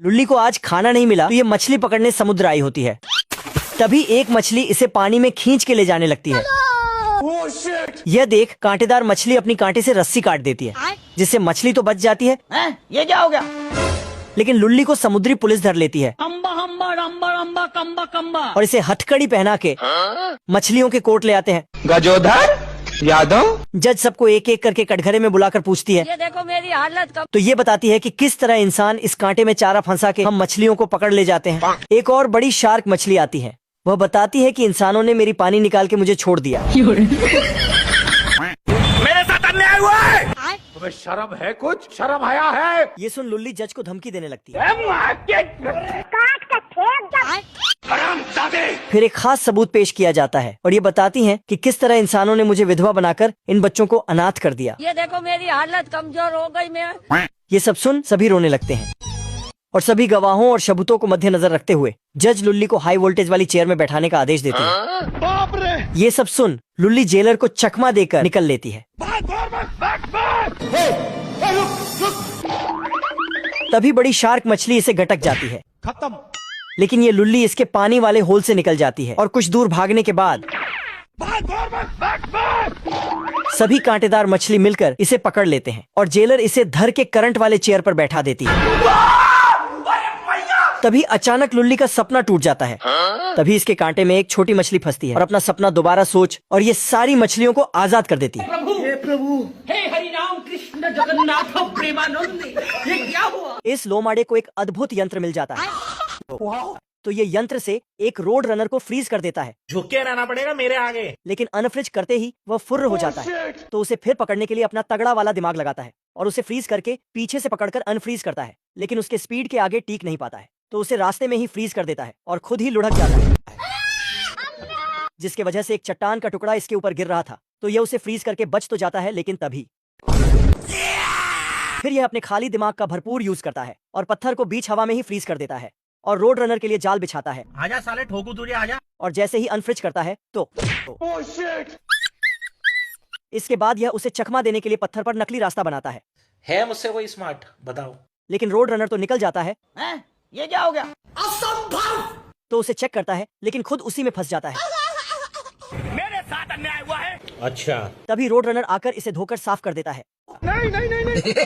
लुल्ली को आज खाना नहीं मिला तो ये मछली पकड़ने समुद्र आई होती है। तभी एक मछली इसे पानी में खींच के ले जाने लगती है। यह देख कांटेदार मछली अपनी कांटे से रस्सी काट देती है, जिससे मछली तो बच जाती है। ये क्या हो गया? लेकिन लुल्ली को समुद्री पुलिस धर लेती है और इसे हथकड़ी पहना के मछलियों के कोर्ट ले आते हैं। गजोधर यादव जज सबको एक एक करके कटघरे में बुलाकर पूछती है, ये देखो मेरी हालत कब। तो ये बताती है कि किस तरह इंसान इस कांटे में चारा फंसा के हम मछलियों को पकड़ ले जाते हैं। एक और बड़ी शार्क मछली आती है। वह बताती है कि इंसानों ने मेरी पानी निकाल के मुझे छोड़ दिया। मेरे साथ अन्याय हुआ है। तुम्हें शर्म है? कुछ शर्म आया है? ये सुन लुल्ली जज को धमकी देने लगती है। फिर एक खास सबूत पेश किया जाता है और ये बताती हैं कि किस तरह इंसानों ने मुझे विधवा बनाकर इन बच्चों को अनाथ कर दिया। ये देखो मेरी हालत कमजोर हो गई मैं। ये सब सुन सभी रोने लगते हैं और सभी गवाहों और सबूतों को मद्देनजर रखते हुए जज लुल्ली को हाई वोल्टेज वाली चेयर में बैठाने का आदेश देते हैं। बाप रे! ये सब सुन लुल्ली जेलर को चकमा देकर निकल लेती है। तभी बड़ी शार्क मछली इसे गटक जाती है। खत्म। लेकिन ये लुल्ली इसके पानी वाले होल से निकल जाती है और कुछ दूर भागने के बाद सभी कांटेदार मछली मिलकर इसे पकड़ लेते हैं और जेलर इसे धर के करंट वाले चेयर पर बैठा देती है। तभी अचानक लुल्ली का सपना टूट जाता है। तभी इसके कांटे में एक छोटी मछली फंसती है और अपना सपना दोबारा सोच और ये सारी मछलियों को आजाद कर देती है। प्रभु हे हरि राम कृष्ण जगन्नाथ प्रेमानंद, ये क्या हुआ? इस लोमाड़े को एक अद्भुत यंत्र मिल जाता है। तो ये यंत्र से एक रोड रनर को फ्रीज कर देता है। झुके रहना पड़ेगा मेरे आगे। लेकिन अनफ्रिज करते ही वह फुर्र हो जाता है। तो उसे फिर पकड़ने के लिए अपना तगड़ा वाला दिमाग लगाता है और उसे फ्रीज करके पीछे से पकड़कर अनफ्रीज करता है। लेकिन उसके स्पीड के आगे टीक नहीं पाता है, तो उसे रास्ते में ही फ्रीज कर देता है और खुद ही लुढ़क जाता है, जिसके वजह से एक चट्टान का टुकड़ा इसके ऊपर गिर रहा था। तो यह उसे फ्रीज करके बच तो जाता है, लेकिन तभी फिर यह अपने खाली दिमाग का भरपूर यूज करता है और पत्थर को बीच हवा में ही फ्रीज कर देता है और रोड रनर के लिए जाल बिछाता है। आजा साले ठोकू तुझे, आजा। और जैसे ही अनफ्रिज करता है तो इसके बाद यह उसे चकमा देने के लिए पत्थर पर नकली रास्ता बनाता है मुझसे कोई स्मार्ट? बताओ। लेकिन रोड रनर तो निकल जाता है। ये क्या हो गया? तो उसे चेक करता है, लेकिन खुद उसी में फंस जाता है। मेरे साथ अन्याय हुआ है। अच्छा। तभी रोड रनर आकर इसे धोकर साफ कर देता है। नहीं नहीं नहीं नहीं।